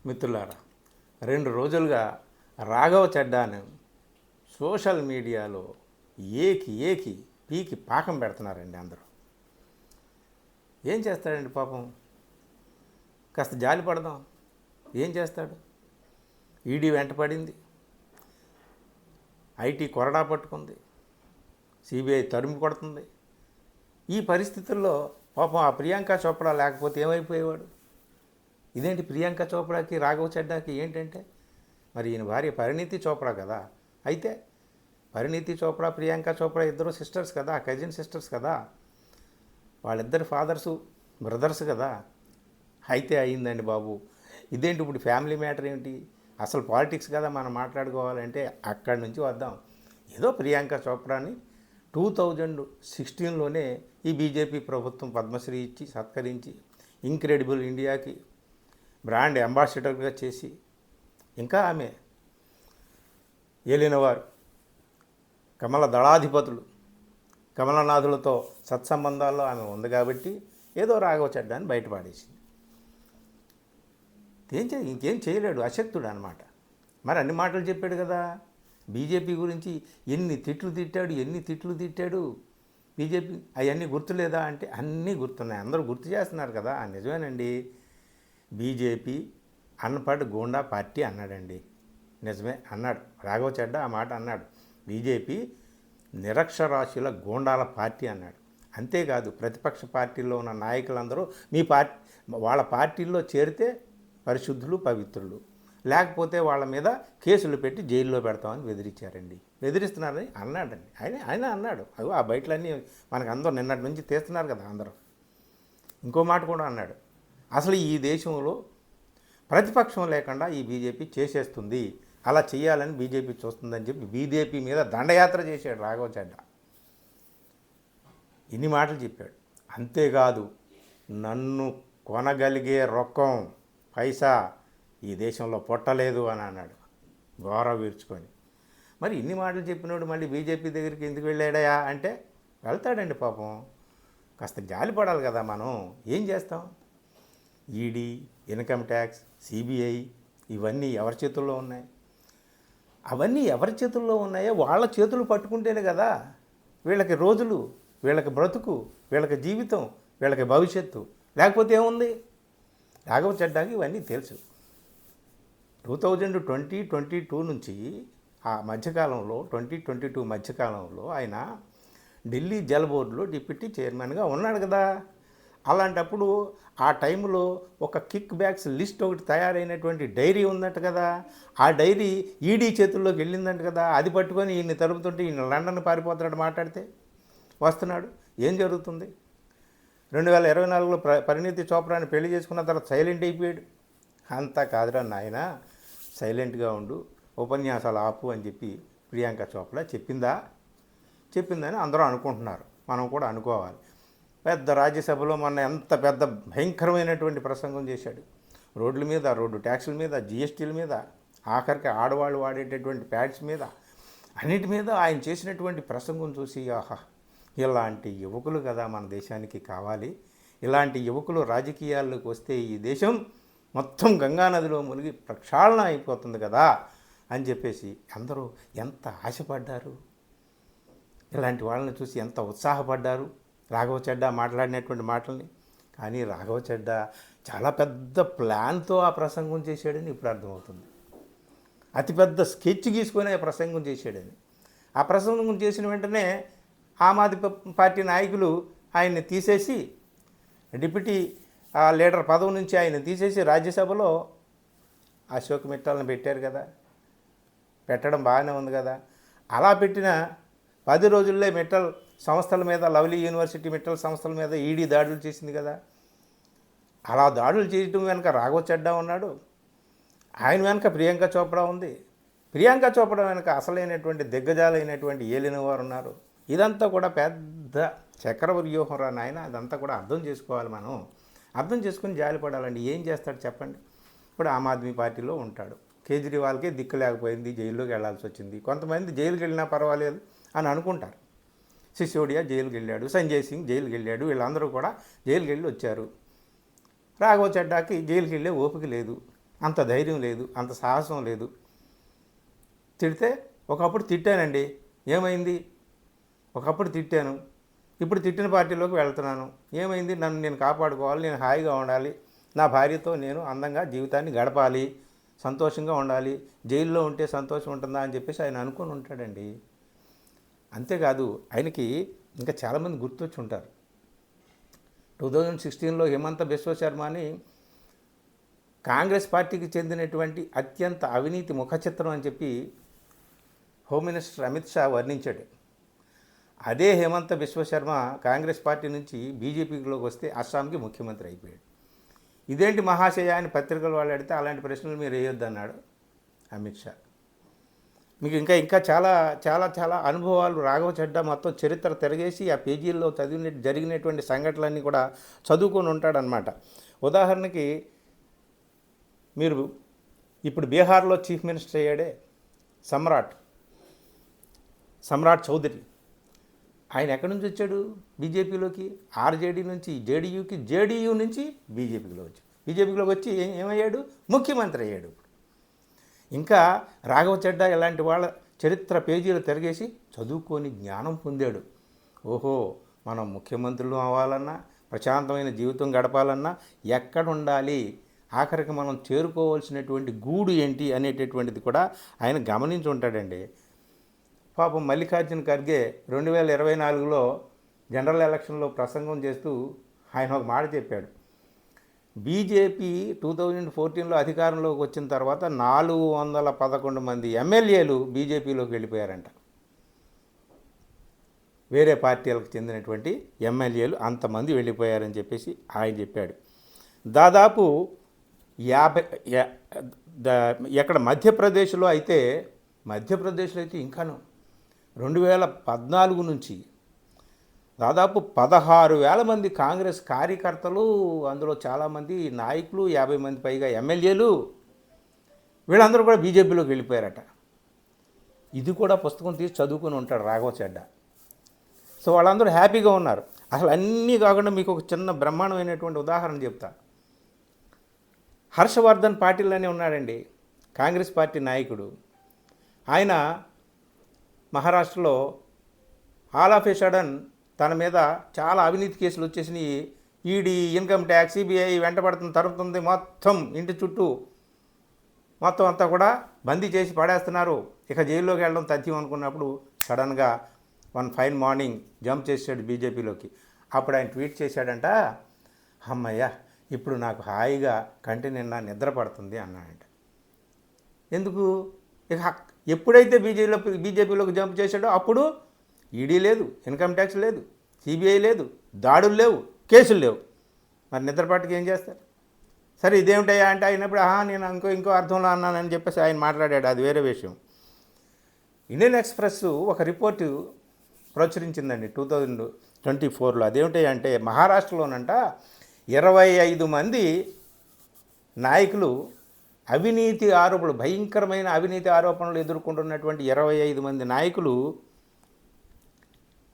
మిత్రులారా, 2 రోజులుగా రాఘవ చెడ్డాను సోషల్ మీడియాలో ఏకి పీకి పాకం పెడుతున్నారండి అందరూ. ఏం చేస్తాడండి పాపం? కాస్త జాలి పడదాం. ఏం చేస్తాడు? ఈడీ వెంట పడింది, ఐటీ కొరడా పట్టుకుంది, సిబిఐ తరుము కొడుతుంది. ఈ పరిస్థితుల్లో పాపం ఆ ప్రియాంక చోప్రా లేకపోతే ఏమైపోయేవాడు? ఇదేంటి ప్రియాంక చోప్రాకి రాఘవ చెడ్డాకి ఏంటంటే, మరి ఈయన భార్య పరిణీతి చోప్రా కదా. అయితే పరిణీతి చోప్రా ప్రియాంక చోప్రా ఇద్దరు సిస్టర్స్ కదా, కజిన్ సిస్టర్స్ కదా, వాళ్ళిద్దరు ఫాదర్సు బ్రదర్స్ కదా. అయితే అయిందండి బాబు. ఇదేంటి ఇప్పుడు ఫ్యామిలీ మ్యాటర్ ఏంటి? అసలు పాలిటిక్స్ కదా మనం మాట్లాడుకోవాలంటే. అక్కడి నుంచి వద్దాం. ఏదో ప్రియాంక చోప్రాని 2016లోనే ఈ బీజేపీ ప్రభుత్వం పద్మశ్రీ ఇచ్చి సత్కరించి ఇంక్రెడిబుల్ ఇండియాకి బ్రాండ్ అంబాసిడర్గా చేసి, ఇంకా ఆమె ఏలినవారు కమల దళాధిపతులు కమలనాథులతో సత్సంబంధాల్లో ఆమె ఉంది కాబట్టి ఏదో రాఘవ చెడ్డాన్ని బయటపడేసింది. ఇంకేం చేయలేడు, అశక్తుడు అనమాట. మరి అన్ని మాటలు చెప్పాడు కదా. బీజేపీ గురించి ఎన్ని తిట్లు తిట్టాడు బీజేపీ. అవన్నీ గుర్తులేదా అంటే అన్నీ గుర్తున్నాయి. అందరూ గుర్తు చేస్తున్నారు కదా. నిజమేనండి, బీజేపీ అన్నపాటు గూండా పార్టీ అన్నాడండి. నిజమే అన్నాడు రాఘవ చెడ్డా, ఆ మాట అన్నాడు. బీజేపీ నిరక్షరాస్యుల గూండాల పార్టీ అన్నాడు. అంతేకాదు, ప్రతిపక్ష పార్టీల్లో ఉన్న నాయకులందరూ వాళ్ళ పార్టీల్లో చేరితే పరిశుద్ధులు పవిత్రులు, లేకపోతే వాళ్ళ మీద కేసులు పెట్టి జైల్లో పెడతామని బెదిరిస్తున్నారని అన్నాడండి. ఆయన అన్నాడు. అవి ఆ బయటలన్నీ మనకు అందరూ నిన్నటి నుంచి తీస్తున్నారు కదా అందరూ. ఇంకో మాట కూడా అన్నాడు, అసలు ఈ దేశంలో ప్రతిపక్షం లేకుండా ఈ బీజేపీ చేసేస్తుంది, అలా చేయాలని బీజేపీ చూస్తుందని చెప్పి బీజేపీ మీద దండయాత్ర చేశాడు రాఘవ చెడ్డా. ఇన్ని మాటలు చెప్పాడు. అంతేకాదు, నన్ను కొనగలిగే రొక్కం పైసా ఈ దేశంలో పుట్టలేదు అని అన్నాడు గౌరవ వీర్చుకొని. మరి ఇన్ని మాటలు చెప్పినోడు మళ్ళీ బీజేపీ దగ్గరికి ఎందుకు వెళ్ళాడయా అంటే, వెళ్తాడండి పాపం. కాస్త జాలి పడాలి కదా మనం. ఏం చేస్తాం? ఈడీ, ఇన్కమ్ ట్యాక్స్, సిబిఐ ఇవన్నీ ఎవరి చేతుల్లో ఉన్నాయి? అవన్నీ ఎవరి చేతుల్లో ఉన్నాయో వాళ్ళ చేతులు పట్టుకుంటేనే కదా వీళ్ళకి రోజులు, వీళ్ళకి బ్రతుకు, వీళ్ళకి జీవితం, వీళ్ళకి భవిష్యత్తు. లేకపోతే ఏముంది? రాఘవ చెడ్డాకి ఇవన్నీ తెలుసు. 2022 నుంచి ఆ మధ్యకాలంలో 2022 మధ్యకాలంలో ఆయన ఢిల్లీ జల్ బోర్డులో డిప్యూటీ చైర్మన్గా ఉన్నాడు కదా. అలాంటప్పుడు ఆ టైంలో ఒక కిక్ బ్యాక్స్ లిస్ట్ ఒకటి తయారైనటువంటి డైరీ ఉందంట కదా. ఆ డైరీ ఈడీ చేతుల్లోకి వెళ్ళిందంట కదా. అది పట్టుకొని ఈయన్ని తలుపుతుంటే ఈయన లండన్ పారిపోతున్నాడు. మాట్లాడితే వస్తున్నాడు. ఏం జరుగుతుంది? 2024లో పరిణీతి చోప్రాని పెళ్లి చేసుకున్న తర్వాత సైలెంట్ అయిపోయాడు. అంతా కాదురా నాయన, సైలెంట్గా ఉండు, ఉపన్యాసాలు ఆపు అని చెప్పి ప్రియాంక చోప్రా చెప్పిందని అందరూ అనుకుంటున్నారు. మనం కూడా అనుకోవాలి. పెద్ద రాజ్యసభలో మొన్న ఎంత పెద్ద భయంకరమైనటువంటి ప్రసంగం చేశాడు. రోడ్ల మీద, రోడ్డు ట్యాక్సుల మీద, జిఎస్టీల మీద, ఆఖరికి ఆడవాళ్ళు వాడేటటువంటి ప్యాడ్స్ మీద, అన్నిటి మీద ఆయన చేసినటువంటి ప్రసంగం చూసి, ఆహా, ఇలాంటి యువకులు కదా మన దేశానికి కావాలి. ఇలాంటి యువకులు రాజకీయాల్లోకి వస్తే ఈ దేశం మొత్తం గంగానదిలో మునిగి ప్రక్షాళన అయిపోతుంది కదా అని చెప్పేసి అందరూ ఎంత ఆశపడ్డారు. ఇలాంటి వాళ్ళని చూసి ఎంత ఉత్సాహపడ్డారు రాఘవ చెడ్డా మాట్లాడినటువంటి మాటల్ని. కానీ రాఘవ చెడ్డా చాలా పెద్ద ప్లాన్తో ఆ ప్రసంగం చేశాడని ఇప్పుడు అర్థమవుతుంది. అతిపెద్ద స్కెచ్ గీసుకొని ఆ ప్రసంగం చేశాడని. ఆ ప్రసంగం చేసిన వెంటనే ఆమ్ ఆద్మీ పార్టీ నాయకులు ఆయన్ని తీసేసి, డిప్యూటీ లీడర్ పదవి నుంచి ఆయన తీసేసి రాజ్యసభలో అశోక్ మిట్టల్ని పెట్టారు కదా. పెట్టడం బాగానే ఉంది కదా. అలా పెట్టిన 10 రోజుల్లో మిట్టల్ సంస్థల మీద, లవ్లీ యూనివర్సిటీ మిట్టల్ సంస్థల మీద ఈడీ దాడులు చేసింది కదా. అలా దాడులు చేయటం వెనక రాఘవ చెడ్డా ఉన్నాడు. ఆయన వెనక ప్రియాంక చోప్రా ఉంది. ప్రియాంక చోప్రా వెనక అసలైనటువంటి దిగ్గజాలైనటువంటి ఏలినవారు ఉన్నారు. ఇదంతా కూడా పెద్ద చక్ర వ్యూహం రా నాయన. అదంతా కూడా అర్థం చేసుకోవాలి మనం. అర్థం చేసుకుని జాలిపడాలండి. ఏం చేస్తాడు చెప్పండి? ఇప్పుడు ఆమ్ ఆద్మీ పార్టీలో ఉంటాడు. కేజ్రీవాల్కే దిక్కు లేకపోయింది, జైల్లోకి వెళ్లాల్సి వచ్చింది. కొంతమంది జైలుకి వెళ్ళినా పర్వాలేదు అని అనుకుంటారు. సిసోడియా జైలుకి వెళ్ళాడు, సంజయ్ సింగ్ జైలుకి వెళ్ళాడు, వీళ్ళందరూ కూడా జైలుకి వెళ్ళి వచ్చారు. రాఘవ చెడ్డాకి జైలుకి వెళ్ళే ఓపిక లేదు. అంత ధైర్యం లేదు, అంత సాహసం లేదు. తిడితే ఒకప్పుడు తిట్టానండి, ఏమైంది? ఒకప్పుడు తిట్టాను, ఇప్పుడు తిట్టిన పార్టీలోకి వెళ్తున్నాను, ఏమైంది? నన్ను నేను కాపాడుకోవాలి, నేను హాయిగా ఉండాలి, నా భార్యతో నేను అందంగా జీవితాన్ని గడపాలి, సంతోషంగా ఉండాలి, జైల్లో ఉంటే సంతోషం ఉంటుందా అని చెప్పేసి ఆయన అనుకుని ఉంటాడండి. అంతేకాదు, ఆయనకి ఇంకా చాలామంది గుర్తొచ్చి ఉంటారు. 2016లో హిమంత బిశ్వ శర్మ అని కాంగ్రెస్ పార్టీకి చెందినటువంటి అత్యంత అవినీతి ముఖచిత్రం అని చెప్పి హోమ్ మినిస్టర్ అమిత్ షా వర్ణించాడు. అదే హేమంత బిశ్వశర్మ కాంగ్రెస్ పార్టీ నుంచి బీజేపీలోకి వస్తే అస్సాంకి ముఖ్యమంత్రి అయిపోయాడు. ఇదేంటి మహాశయ అని పత్రికలు వాళ్ళు అడిగితే అలాంటి ప్రశ్నలు మీరు వేయొద్దు అన్నాడు అమిత్ షా. మీకు ఇంకా ఇంకా చాలా చాలా చాలా అనుభవాలు, రాఘవ చెడ్డా మొత్తం చరిత్ర తిరగేసి ఆ పేజీల్లో జరిగినటువంటి సంఘటనలన్నీ కూడా చదువుకొని ఉంటాడనమాట. ఉదాహరణకి మీరు ఇప్పుడు బీహార్లో చీఫ్ మినిస్టర్ అయ్యాడే సమ్రాట్ చౌదరి, ఆయన ఎక్కడి నుంచి వచ్చాడు బీజేపీలోకి? ఆర్జేడీ నుంచి జేడీయూకి, జేడీయూ నుంచి బీజేపీలోకి వచ్చి ఏమయ్యాడు? ముఖ్యమంత్రి అయ్యాడు. ఇంకా రాఘవ చెడ్డా ఇలాంటి వాళ్ళ చరిత్ర పేజీలు తిరగేసి చదువుకొని జ్ఞానం పొందాడు. ఓహో, మనం ముఖ్యమంత్రులు అవ్వాలన్నా, ప్రశాంతమైన జీవితం గడపాలన్నా ఎక్కడ ఉండాలి, ఆఖరికి మనం చేరుకోవాల్సినటువంటి గూడు ఏంటి అనేటటువంటిది కూడా ఆయన గమనించి ఉంటాడండి. పాపం మల్లికార్జున ఖర్గే 2024లో జనరల్ ఎలక్షన్లో ప్రసంగం చేస్తూ ఆయన ఒక మాట చెప్పాడు. బీజేపీ 2014లో అధికారంలోకి వచ్చిన తర్వాత 411 మంది ఎమ్మెల్యేలు బీజేపీలోకి వెళ్ళిపోయారంట. వేరే పార్టీలకు చెందినటువంటి ఎమ్మెల్యేలు అంతమంది వెళ్ళిపోయారని చెప్పేసి ఆయన చెప్పాడు. దాదాపు 50 ఎక్కడ మధ్యప్రదేశ్లో అయితే ఇంకాను 2014 నుంచి దాదాపు 16,000 మంది కాంగ్రెస్ కార్యకర్తలు, అందులో చాలామంది నాయకులు, 50 మంది పైగా ఎమ్మెల్యేలు, వీళ్ళందరూ కూడా బీజేపీలోకి వెళ్ళిపోయారట. ఇది కూడా పుస్తకం తీసి చదువుకుని ఉంటాడు రాఘవ చెడ్డా. సో వాళ్ళందరూ హ్యాపీగా ఉన్నారు. అసలు అన్నీ కాకుండా మీకు ఒక చిన్న బ్రహ్మాండమైనటువంటి ఉదాహరణ చెప్తా. హర్షవర్ధన్ పాటిల్ అనే ఉన్నాడండి, కాంగ్రెస్ పార్టీ నాయకుడు. ఆయన మహారాష్ట్రలో ఆల్ ఆఫ్ ఏ సడన్ తన మీద చాలా అవినీతి కేసులు వచ్చేసినాయి. ఈడీ, ఇన్కమ్ ట్యాక్స్, సిబిఐ వెంటబడుతుంది, తరుపుతుంది, మొత్తం ఇంటి చుట్టూ మొత్తం అంతా కూడా బందీ చేసి పడేస్తున్నారు. ఇక జైల్లోకి వెళ్ళడం తథ్యం అనుకున్నప్పుడు సడన్గా వన్ ఫైన్ మార్నింగ్ జంప్ చేసాడు బీజేపీలోకి. అప్పుడు ఆయన ట్వీట్ చేశాడంట, అమ్మయ్య ఇప్పుడు నాకు హాయిగా కంటి నిండా నిద్ర పడుతుంది అన్నాడంట. ఎందుకు? ఇక ఎప్పుడైతే బీజేపీలోకి జంప్ చేశాడో అప్పుడు ఈడీ లేదు, ఇన్కమ్ ట్యాక్స్ లేదు, సిబిఐ లేదు, దాడులు లేవు, కేసులు లేవు. మరి నిద్రపాటుకి ఏం చేస్తారు? సరే ఇదేమిటయ్యా అంటే అయినప్పుడు నేను ఇంకో అర్థంలో అన్నానని చెప్పేసి ఆయన మాట్లాడాడు, అది వేరే విషయం. ఇండియన్ ఎక్స్ప్రెస్ ఒక రిపోర్టు ప్రచురించిందండి 2024లో. అదేమిటయ్యా అంటే మహారాష్ట్రలోనంట 25 మంది నాయకులు అవినీతి ఆరోపణలు, భయంకరమైన అవినీతి ఆరోపణలు ఎదుర్కొంటున్నటువంటి 25 మంది నాయకులు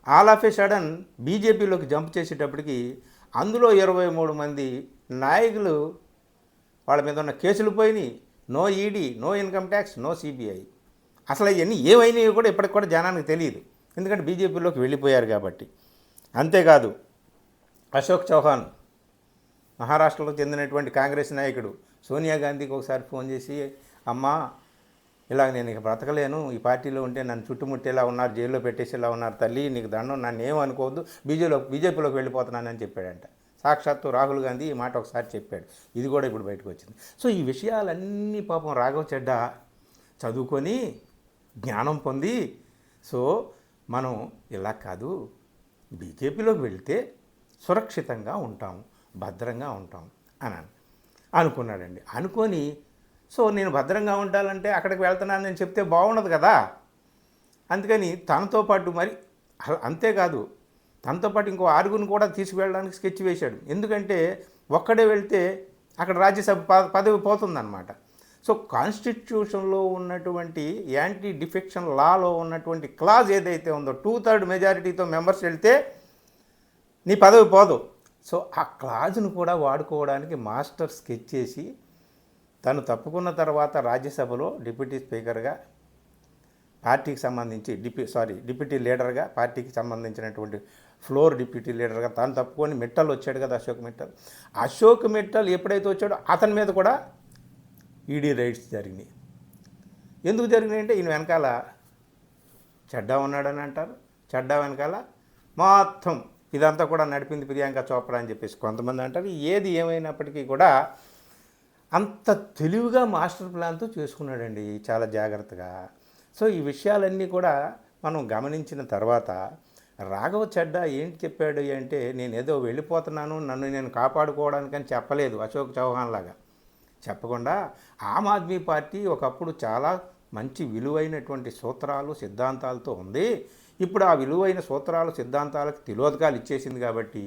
ఆల్ ఆఫ్ ఏ సడన్ బీజేపీలోకి జంప్ చేసేటప్పటికి అందులో 23 మంది నాయకులు వాళ్ళ మీద ఉన్న కేసులు పోయినాయి. No ED, no income tax, no CBI. అసలు అవన్నీ ఏమైనాయో కూడా ఇప్పటికి కూడా జనానికి తెలియదు, ఎందుకంటే బీజేపీలోకి వెళ్ళిపోయారు కాబట్టి. అంతేకాదు, అశోక్ చౌహాన్ మహారాష్ట్రలో చెందినటువంటి కాంగ్రెస్ నాయకుడు సోనియా గాంధీకి ఒకసారి ఫోన్ చేసి, అమ్మా ఇలాగ నేను ఇక బ్రతకలేను, ఈ పార్టీలో ఉంటే నన్ను చుట్టుముట్టేలా ఉన్నారు, జైల్లో పెట్టేసేలా ఉన్నారు తల్లి, నీకు దండం, నన్ను ఏమనుకోవద్దు, బీజేపీలోకి వెళ్ళిపోతున్నానని చెప్పాడంట. సాక్షాత్తు రాహుల్ గాంధీ ఈ మాట ఒకసారి చెప్పాడు. ఇది కూడా ఇప్పుడు బయటకు వచ్చింది. సో ఈ విషయాలన్నీ పాపం రాఘవ చెడ్డా చదువుకొని జ్ఞానం పొంది, సో మనం ఇలా కాదు, బీజేపీలోకి వెళ్తే సురక్షితంగా ఉంటాం, భద్రంగా ఉంటాం అని అనుకున్నాడండి. అనుకొని సో నేను భద్రంగా ఉండాలంటే అక్కడికి వెళ్తున్నానని చెప్తే బాగుండదు కదా, అందుకని తనతో పాటు మరి అంతేకాదు తనతో పాటు ఇంకో 6గురిని కూడా తీసుకువెళ్ళడానికి స్కెచ్ వేశాడు. ఎందుకంటే ఒక్కడే వెళ్తే అక్కడ రాజ్యసభ పదవి పోతుందన్నమాట. సో కాన్స్టిట్యూషన్లో ఉన్నటువంటి యాంటీ డిఫెక్షన్ లాలో ఉన్నటువంటి క్లాజ్ ఏదైతే ఉందో 2/3 మెజారిటీతో మెంబర్స్ వెళ్తే నీ పదవి పోదు. సో ఆ క్లాజ్ను కూడా వాడుకోవడానికి మాస్టర్ స్కెచ్ చేసి తను తప్పుకున్న తర్వాత రాజ్యసభలో డిప్యూటీ స్పీకర్గా పార్టీకి సంబంధించి డిప్యూటీ లీడర్గా పార్టీకి సంబంధించినటువంటి ఫ్లోర్ డిప్యూటీ లీడర్గా తాను తప్పుకొని మిట్టల్ వచ్చాడు కదా అశోక్ మిట్టల్ ఎప్పుడైతే వచ్చాడో అతని మీద కూడా ఈడీ రైడ్స్ జరిగినాయి. ఎందుకు జరిగినాయంటే ఈయన వెనకాల చెడ్డా ఉన్నాడని అంటారు. చెడ్డా వెనకాల మొత్తం ఇదంతా కూడా నడిపింది ప్రియాంక చోప్రా అని చెప్పేసి కొంతమంది అంటారు. ఏది ఏమైనప్పటికీ కూడా అంత తెలివిగా మాస్టర్ ప్లాన్తో చేసుకున్నాడండి, చాలా జాగ్రత్తగా. సో ఈ విషయాలన్నీ కూడా మనం గమనించిన తర్వాత రాఘవ చెడ్డా ఏంటి చెప్పాడు అంటే, నేను ఏదో వెళ్ళిపోతున్నాను, నన్ను నేను కాపాడుకోవడానికని చెప్పలేదు అశోక్ చౌహాన్ లాగా. చెప్పకుండా ఆమ్ ఆద్మీ పార్టీ ఒకప్పుడు చాలా మంచి విలువైనటువంటి సూత్రాలు సిద్ధాంతాలతో ఉంది. ఇప్పుడు ఆ విలువైన సూత్రాలు సిద్ధాంతాలకు తిలోదకాలు ఇచ్చేసింది కాబట్టి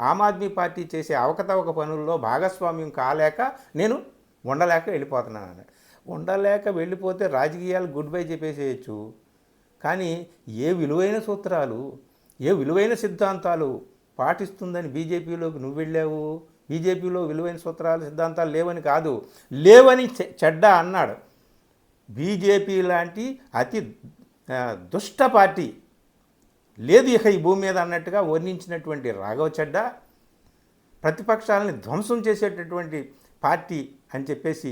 ఆమ్ ఆద్మీ పార్టీ చేసే అవకతవక పనుల్లో భాగస్వామ్యం కాలేక నేను ఉండలేక వెళ్ళిపోతున్నాను అన్నాడు. ఉండలేక వెళ్ళిపోతే రాజకీయాలు గుడ్ బై చెప్పేసేయచ్చు. కానీ ఏ విలువైన సూత్రాలు, ఏ విలువైన సిద్ధాంతాలు పాటిస్తుందని బీజేపీలోకి నువ్వు వెళ్ళావు? బీజేపీలో విలువైన సూత్రాలు సిద్ధాంతాలు లేవని కాదు, లేవని చెడ్డా అన్నాడు. బీజేపీ లాంటి అతి దుష్ట పార్టీ లేదు ఇక ఈ భూమి మీద అన్నట్టుగా వర్ణించినటువంటి రాఘవ చెడ్డా ప్రతిపక్షాలని ధ్వంసం చేసేటటువంటి పార్టీ అని చెప్పేసి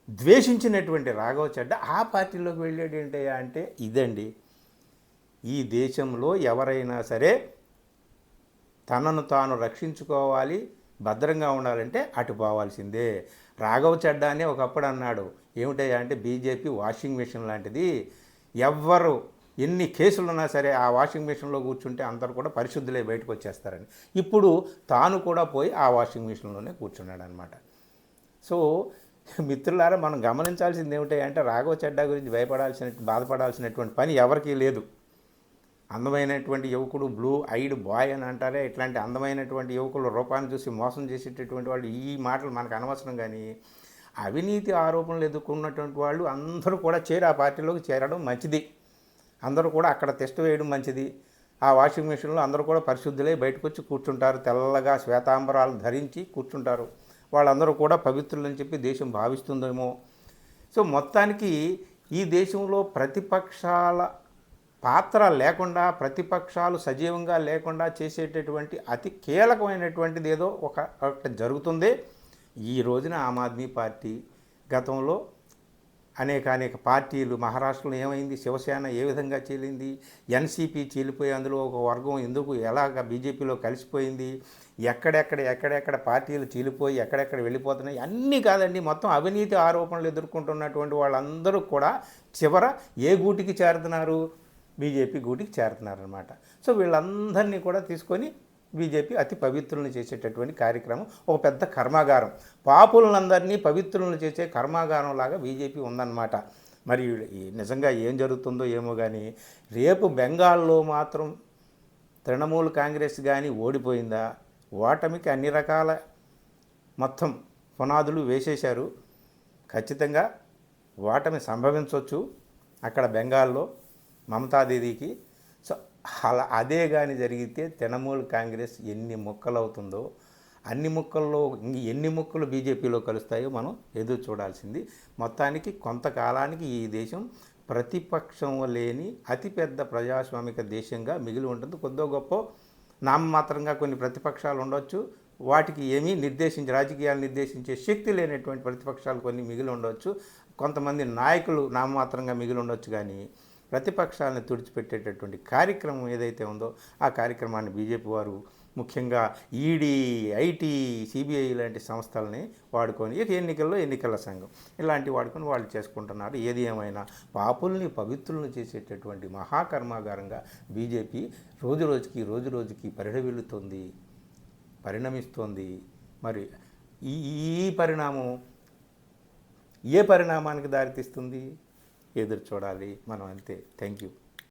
ద్వేషించినటువంటి రాఘవ చెడ్డా ఆ పార్టీలోకి వెళ్ళాడు ఏంటయ్యా అంటే ఇదండి. ఈ దేశంలో ఎవరైనా సరే తనను తాను రక్షించుకోవాలి, భద్రంగా ఉండాలంటే అటు పోవాల్సిందే. రాఘవ చెడ్డానే ఒకప్పుడు అన్నాడు ఏమిటయ్యా అంటే బీజేపీ వాషింగ్ మెషిన్ లాంటిది, ఎవ్వరు ఎన్ని కేసులున్నా సరే ఆ వాషింగ్ మెషిన్లో కూర్చుంటే అందరూ కూడా పరిశుద్ధులే బయటకు వచ్చేస్తారని. ఇప్పుడు తాను కూడా పోయి ఆ వాషింగ్ మెషిన్లోనే కూర్చున్నాడు అనమాట. సో మిత్రులారా, మనం గమనించాల్సింది ఏమిటంటే రాఘవ చెడ్డా గురించి బాధపడాల్సినటువంటి పని ఎవరికీ లేదు. అందమైనటువంటి యువకుడు, బ్లూ ఐడ్ బాయ్ అని అంటారే, ఇట్లాంటి అందమైనటువంటి యువకులు రూపాన్ని చూసి మోసం చేసేటటువంటి వాళ్ళు, ఈ మాటలు మనకు అనవసరం. కానీ అవినీతి ఆరోపణలు ఎదుర్కొన్నటువంటి వాళ్ళు అందరూ కూడా ఆ పార్టీలోకి చేరడం మంచిది. అందరూ కూడా అక్కడ టెస్ట్ వేయడం మంచిది. ఆ వాషింగ్ మెషిన్లో అందరూ కూడా పరిశుద్ధులై బయటకు వచ్చి కూర్చుంటారు, తెల్లగా శ్వేతాంబరాలు ధరించి కూర్చుంటారు. వాళ్ళందరూ కూడా పవిత్రులని చెప్పి దేశం భావిస్తుందేమో. సో మొత్తానికి ఈ దేశంలో ప్రతిపక్షాల పాత్ర లేకుండా, ప్రతిపక్షాలు సజీవంగా లేకుండా చేసేటటువంటి అతి కీలకమైనటువంటిది ఏదో ఒకటి జరుగుతుంది. ఈ రోజున ఆమ్ ఆద్మీ పార్టీ, గతంలో అనేక పార్టీలు, మహారాష్ట్రలో ఏమైంది, శివసేన ఏ విధంగా చీలింది, ఎన్సీపీ చీలిపోయి అందులో ఒక వర్గం ఎందుకు ఎలాగ బీజేపీలో కలిసిపోయింది, ఎక్కడెక్కడ పార్టీలు చీలిపోయి ఎక్కడెక్కడ వెళ్ళిపోతున్నాయి, అన్నీ కాదండి, మొత్తం అవినీతి ఆరోపణలు ఎదుర్కొంటున్నటువంటి వాళ్ళందరూ కూడా చివర ఏ గూటికి చేరుతున్నారు, బీజేపీ గూటికి చేరుతున్నారనమాట. సో వీళ్ళందరినీ కూడా తీసుకొని బీజేపీ అతి పవిత్రులను చేసేటటువంటి కార్యక్రమం, ఒక పెద్ద కర్మాగారం, పాపులందరినీ పవిత్రులను చేసే కర్మాగారం లాగా బీజేపీ ఉందన్నమాట. మరి నిజంగా ఏం జరుగుతుందో ఏమో కానీ, రేపు బెంగాల్లో మాత్రం తృణమూల్ కాంగ్రెస్ కానీ ఓడిపోయిందా, ఓటమికి అన్ని రకాల మొత్తం పునాదులు వేసేశారు. ఖచ్చితంగా ఓటమి సంభవించవచ్చు అక్కడ బెంగాల్లో మమతాదీదీకి. సో అదే కానీ జరిగితే తృణమూల్ కాంగ్రెస్ ఎన్ని ముక్కలు అవుతుందో, అన్ని ముక్కల్లో ఎన్ని ముక్కలు బీజేపీలో కలుస్తాయో మనం ఎదురు చూడాల్సింది. మొత్తానికి కొంతకాలానికి ఈ దేశం ప్రతిపక్షం లేని అతిపెద్ద ప్రజాస్వామిక దేశంగా మిగిలి ఉంటుంది. కొద్దో గొప్ప నామమాత్రంగా కొన్ని ప్రతిపక్షాలు ఉండొచ్చు, వాటికి ఏమీ రాజకీయాలు నిర్దేశించే శక్తి లేనటువంటి ప్రతిపక్షాలు కొన్ని మిగిలి ఉండవచ్చు, కొంతమంది నాయకులు నామమాత్రంగా మిగిలి ఉండొచ్చు. కానీ ప్రతిపక్షాలను తుడిచిపెట్టేటటువంటి కార్యక్రమం ఏదైతే ఉందో ఆ కార్యక్రమాన్ని బీజేపీ వారు ముఖ్యంగా ఈడీ, ఐటీ, సిబిఐ లాంటి సంస్థలని వాడుకొని, ఎన్నికల సంఘం ఇలాంటి వాడుకొని వాళ్ళు చేసుకుంటున్నారు. ఏది ఏమైనా పాపుల్ని పవిత్రులను చేసేటటువంటి మహాకర్మాగారంగా బీజేపీ రోజు రోజుకి పరిణమిస్తోంది. మరి ఈ పరిణామం ఏ పరిణామానికి దారితీస్తుంది ఎదురు చూడాలి మనం. అంతే. Thank you.